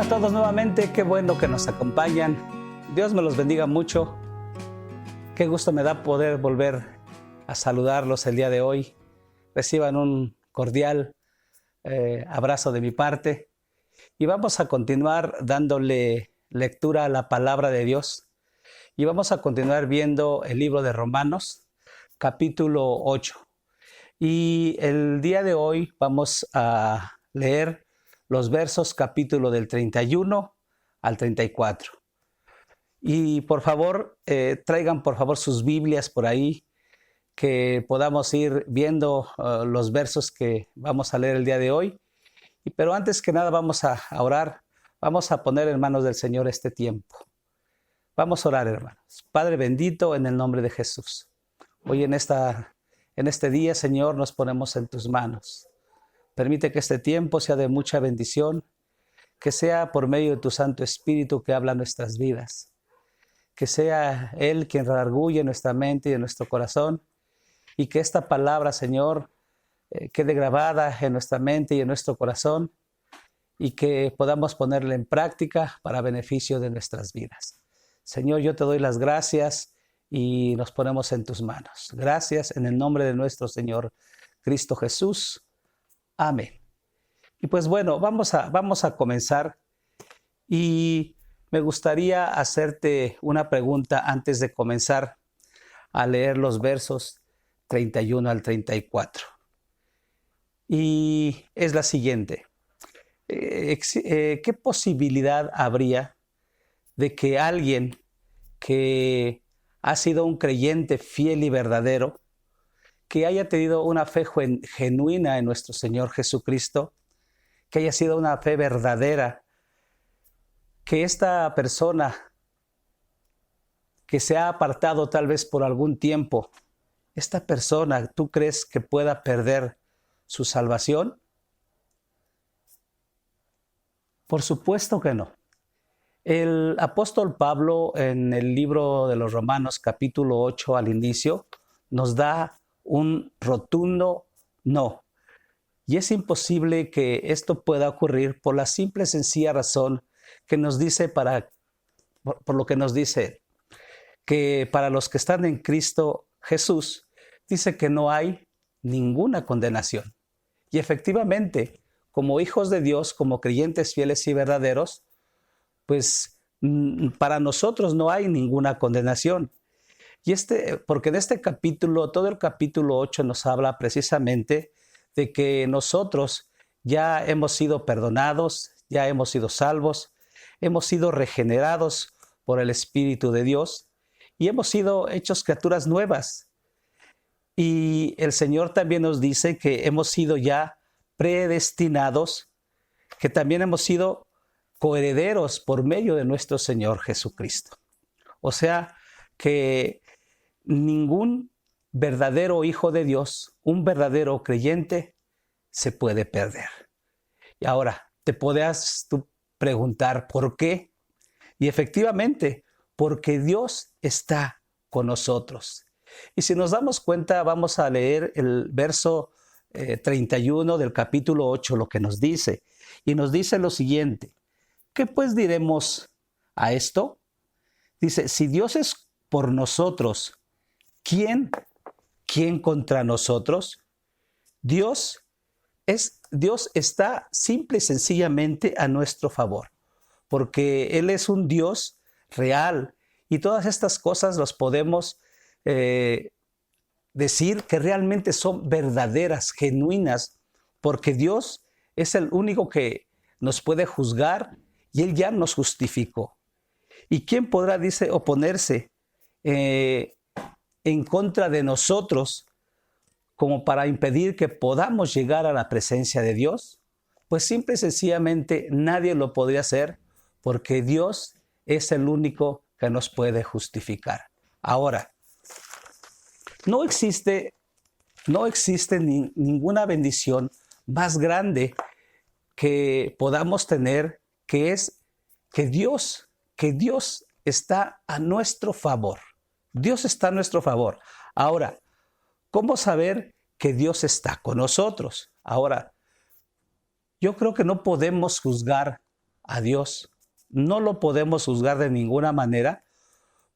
a todos nuevamente, qué bueno que nos acompañan. Dios me los bendiga mucho. Qué gusto me da poder volver a saludarlos el día de hoy. Reciban un cordial abrazo de mi parte. Y vamos a continuar dándole lectura a la palabra de Dios. Y vamos a continuar viendo el libro de Romanos, capítulo 8. Y el día de hoy vamos a leer los versos capítulo del 31 al 34. Y por favor, traigan por favor sus Biblias por ahí, que podamos ir viendo los versos que vamos a leer el día de hoy. Pero antes que nada vamos a orar, vamos a poner en manos del Señor este tiempo. Vamos a orar, hermanos. Padre bendito, en el nombre de Jesús. Hoy en este día, Señor, nos ponemos en tus manos. Permite que este tiempo sea de mucha bendición, que sea por medio de tu Santo Espíritu que habla nuestras vidas, que sea Él quien redarguye nuestra mente y en nuestro corazón, y que esta palabra, Señor, quede grabada en nuestra mente y en nuestro corazón, y que podamos ponerla en práctica para beneficio de nuestras vidas. Señor, yo te doy las gracias y nos ponemos en tus manos. Gracias en el nombre de nuestro Señor Cristo Jesús. Amén. Y pues bueno, vamos a comenzar, y me gustaría hacerte una pregunta antes de comenzar a leer los versos 31 al 34. Y es la siguiente. ¿Qué posibilidad habría de que alguien que ha sido un creyente fiel y verdadero, que haya tenido una fe genuina en nuestro Señor Jesucristo, que haya sido una fe verdadera, que esta persona que se ha apartado tal vez por algún tiempo, esta persona, ¿tú crees que pueda perder su salvación? Por supuesto que no. El apóstol Pablo en el libro de los Romanos, capítulo 8, al inicio, nos da un rotundo no. Y es imposible que esto pueda ocurrir por la simple y sencilla razón que nos dice por lo que nos dice, que para los que están en Cristo Jesús, dice que no hay ninguna condenación. Y efectivamente, como hijos de Dios, como creyentes fieles y verdaderos, pues para nosotros no hay ninguna condenación. Y porque en este capítulo, todo el capítulo 8 nos habla precisamente de que nosotros ya hemos sido perdonados, ya hemos sido salvos, hemos sido regenerados por el Espíritu de Dios y hemos sido hechos criaturas nuevas. Y el Señor también nos dice que hemos sido ya predestinados, que también hemos sido coherederos por medio de nuestro Señor Jesucristo. O sea que ningún verdadero hijo de Dios, un verdadero creyente, se puede perder. Y ahora, te podrás tú preguntar ¿por qué? Y efectivamente, porque Dios está con nosotros. Y si nos damos cuenta, vamos a leer el verso 31 del capítulo 8, lo que nos dice. Y nos dice lo siguiente: ¿qué pues diremos a esto? Dice, si Dios es por nosotros, ¿quién contra nosotros? Dios está simple y sencillamente a nuestro favor, porque Él es un Dios real, y todas estas cosas las podemos decir que realmente son verdaderas, genuinas, porque Dios es el único que nos puede juzgar y Él ya nos justificó. ¿Y quién podrá, dice, oponerse en contra de nosotros como para impedir que podamos llegar a la presencia de Dios? Pues simple y sencillamente nadie lo podría hacer, porque Dios es el único que nos puede justificar. Ahora, no existe ninguna bendición más grande que podamos tener, que es que Dios está a nuestro favor. Dios está a nuestro favor. Ahora, ¿cómo saber que Dios está con nosotros? Ahora, yo creo que no podemos juzgar a Dios. No lo podemos juzgar de ninguna manera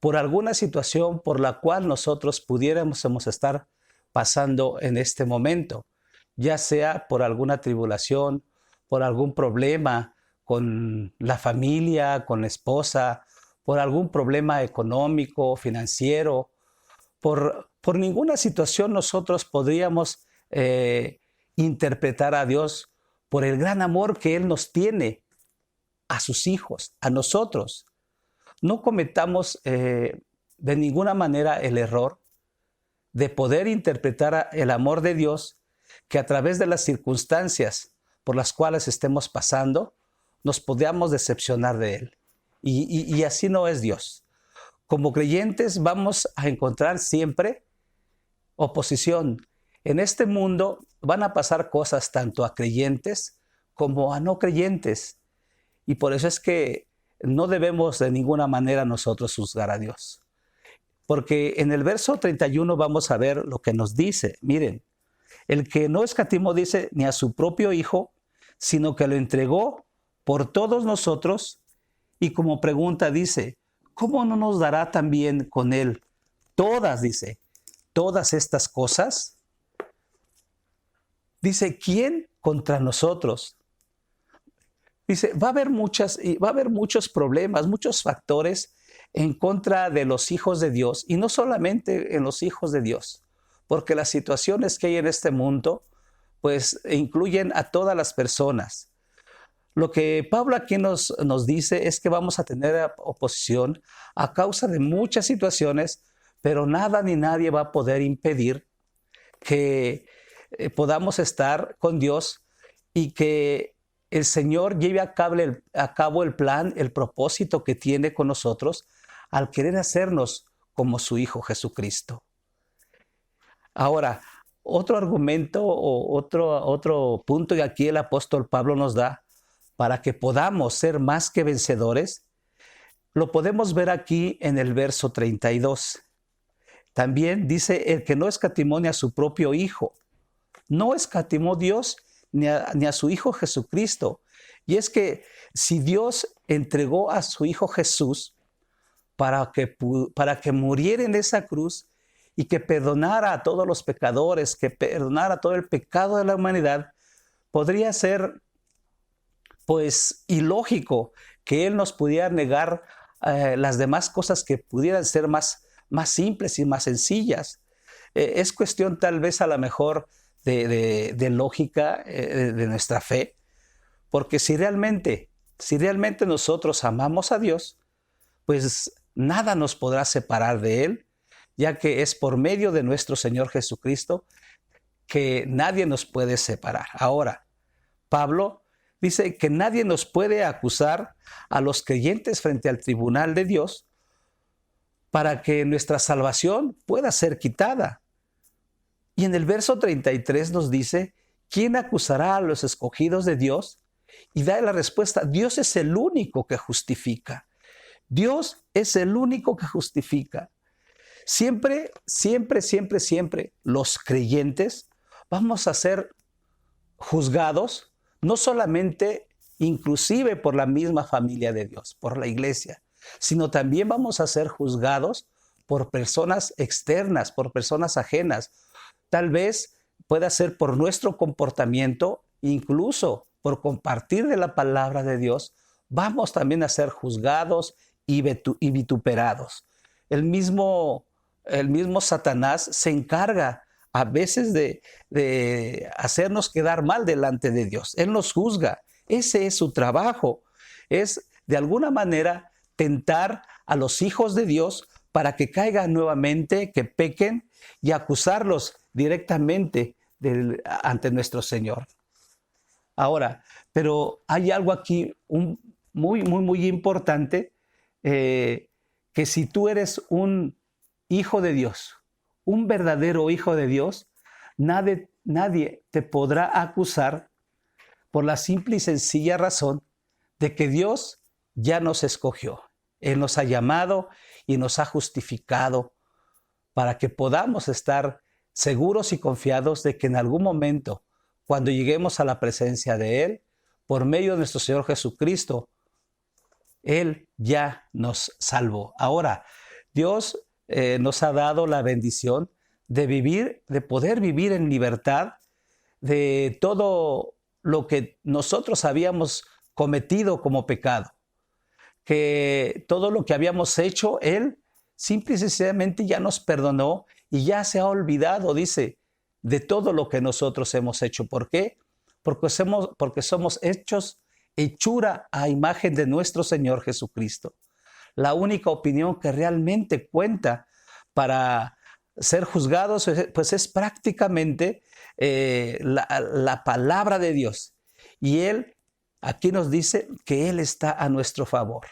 por alguna situación por la cual nosotros pudiéramos estar pasando en este momento, ya sea por alguna tribulación, por algún problema con la familia, con la esposa, por algún problema económico, financiero, por ninguna situación nosotros podríamos interpretar a Dios por el gran amor que Él nos tiene a sus hijos, a nosotros. No cometamos de ninguna manera el error de poder interpretar el amor de Dios que a través de las circunstancias por las cuales estemos pasando, nos podamos decepcionar de Él. Y así no es Dios. Como creyentes vamos a encontrar siempre oposición. En este mundo van a pasar cosas tanto a creyentes como a no creyentes. Y por eso es que no debemos de ninguna manera nosotros juzgar a Dios. Porque en el verso 31 vamos a ver lo que nos dice. Miren, el que no escatimó, dice, ni a su propio Hijo, sino que lo entregó por todos nosotros. Y como pregunta dice, ¿cómo no nos dará también con Él dice, todas estas cosas? Dice, ¿quién contra nosotros? Dice, va a haber muchos problemas, muchos factores en contra de los hijos de Dios, y no solamente en los hijos de Dios, porque las situaciones que hay en este mundo, pues incluyen a todas las personas. Lo que Pablo aquí nos dice es que vamos a tener oposición a causa de muchas situaciones, pero nada ni nadie va a poder impedir que podamos estar con Dios y que el Señor lleve a cabo el plan, el propósito que tiene con nosotros al querer hacernos como su Hijo Jesucristo. Ahora, otro argumento o otro punto que aquí el apóstol Pablo nos da para que podamos ser más que vencedores, lo podemos ver aquí en el verso 32. También dice, el que no escatimó ni a su propio Hijo. No escatimó Dios ni a su Hijo Jesucristo. Y es que si Dios entregó a su Hijo Jesús para que muriera en esa cruz y que perdonara a todos los pecadores, que perdonara todo el pecado de la humanidad, podría ser pues ilógico que Él nos pudiera negar las demás cosas que pudieran ser más simples y más sencillas. Es cuestión tal vez a lo mejor de lógica de nuestra fe, porque si realmente nosotros amamos a Dios, pues nada nos podrá separar de Él, ya que es por medio de nuestro Señor Jesucristo que nadie nos puede separar. Ahora, Pablo dice que nadie nos puede acusar a los creyentes frente al tribunal de Dios para que nuestra salvación pueda ser quitada. Y en el verso 33 nos dice, ¿quién acusará a los escogidos de Dios? Y da la respuesta, Dios es el único que justifica. Dios es el único que justifica. Siempre los creyentes vamos a ser juzgados, no solamente inclusive por la misma familia de Dios, por la iglesia, sino también vamos a ser juzgados por personas externas, por personas ajenas. Tal vez pueda ser por nuestro comportamiento, incluso por compartir de la palabra de Dios, vamos también a ser juzgados y vituperados. El mismo Satanás se encarga a veces de hacernos quedar mal delante de Dios. Él nos juzga. Ese es su trabajo. Es de alguna manera tentar a los hijos de Dios para que caigan nuevamente, que pequen y acusarlos directamente ante nuestro Señor. Ahora, pero hay algo aquí muy importante, que si tú eres un hijo de Dios, un verdadero hijo de Dios, nadie te podrá acusar por la simple y sencilla razón de que Dios ya nos escogió. Él nos ha llamado y nos ha justificado para que podamos estar seguros y confiados de que en algún momento, cuando lleguemos a la presencia de Él, por medio de nuestro Señor Jesucristo, Él ya nos salvó. Ahora, Dios nos ha dado la bendición de vivir, de poder vivir en libertad de todo lo que nosotros habíamos cometido como pecado. Que todo lo que habíamos hecho, Él simple y sencillamente ya nos perdonó y ya se ha olvidado, dice, de todo lo que nosotros hemos hecho. ¿Por qué? Porque somos hechura a imagen de nuestro Señor Jesucristo. La única opinión que realmente cuenta para ser juzgados, pues es prácticamente la palabra de Dios. Y Él aquí nos dice que Él está a nuestro favor.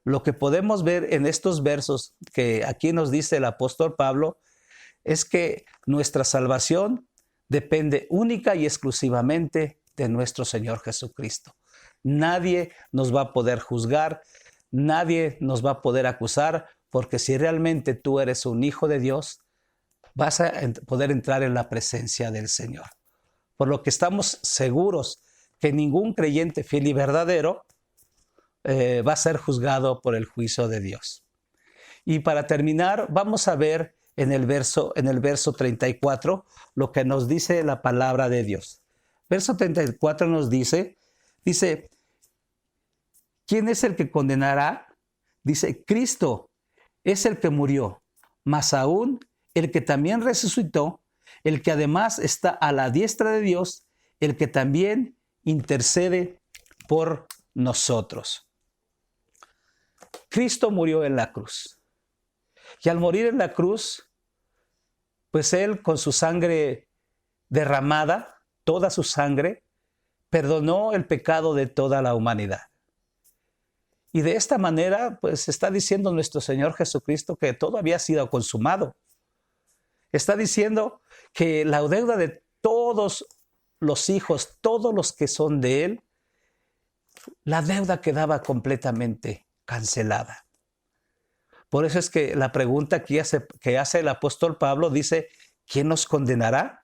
Lo que podemos ver en estos versos que aquí nos dice el apóstol Pablo es que nuestra salvación depende única y exclusivamente de nuestro Señor Jesucristo. Nadie nos va a poder juzgar, nadie nos va a poder acusar, porque si realmente tú eres un hijo de Dios, vas a poder entrar en la presencia del Señor. Por lo que estamos seguros que ningún creyente fiel y verdadero va a ser juzgado por el juicio de Dios. Y para terminar, vamos a ver en el verso 34 lo que nos dice la palabra de Dios. Verso 34 nos dice, ¿quién es el que condenará? Dice, Cristo es el que murió, más aún el que también resucitó, el que además está a la diestra de Dios, el que también intercede por nosotros. Cristo murió en la cruz. Y al morir en la cruz, pues Él con su sangre derramada, toda su sangre, perdonó el pecado de toda la humanidad. Y de esta manera, pues está diciendo nuestro Señor Jesucristo que todo había sido consumado. Está diciendo que la deuda de todos los hijos, todos los que son de Él, la deuda quedaba completamente cancelada. Por eso es que la pregunta que hace el apóstol Pablo dice, ¿quién nos condenará?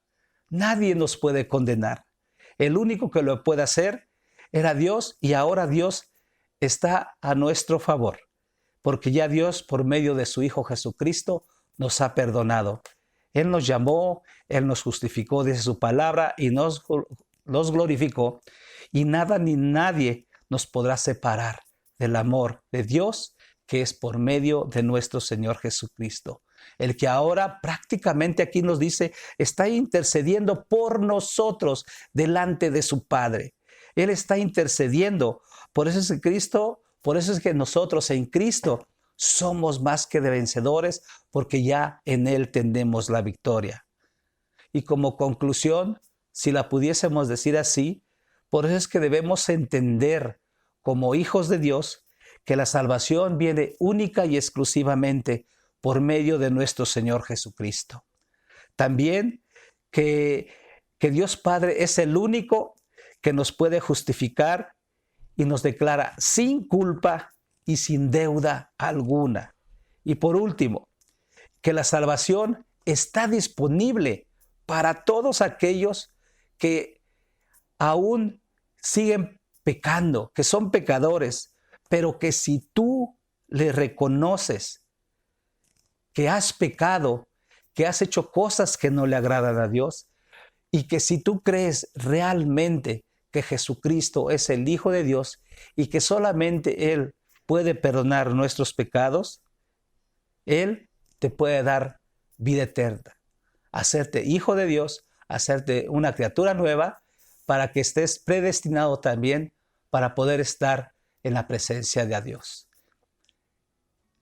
Nadie nos puede condenar. El único que lo puede hacer era Dios, y ahora Dios está a nuestro favor, porque ya Dios, por medio de su Hijo Jesucristo, nos ha perdonado. Él nos llamó, Él nos justificó, dice su palabra, y nos glorificó, y nada ni nadie nos podrá separar del amor de Dios, que es por medio de nuestro Señor Jesucristo. El que ahora prácticamente aquí nos dice, está intercediendo por nosotros delante de su Padre. Él está intercediendo. Por eso es que nosotros en Cristo somos más que vencedores, porque ya en Él tenemos la victoria. Y como conclusión, si la pudiésemos decir así, por eso es que debemos entender como hijos de Dios que la salvación viene única y exclusivamente por medio de nuestro Señor Jesucristo. También que Dios Padre es el único que nos puede justificar y nos declara sin culpa y sin deuda alguna. Y por último, que la salvación está disponible para todos aquellos que aún siguen pecando, que son pecadores, pero que si tú le reconoces que has pecado, que has hecho cosas que no le agradan a Dios, y que si tú crees realmente que Jesucristo es el Hijo de Dios y que solamente Él puede perdonar nuestros pecados, Él te puede dar vida eterna, hacerte hijo de Dios, hacerte una criatura nueva, para que estés predestinado también para poder estar en la presencia de Dios.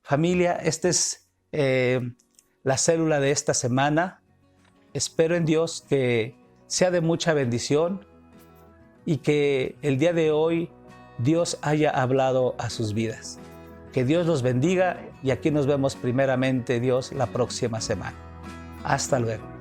Familia, esta es la célula de esta semana. Espero en Dios que sea de mucha bendición y que el día de hoy Dios haya hablado a sus vidas. Que Dios los bendiga y aquí nos vemos primeramente, Dios, la próxima semana. Hasta luego.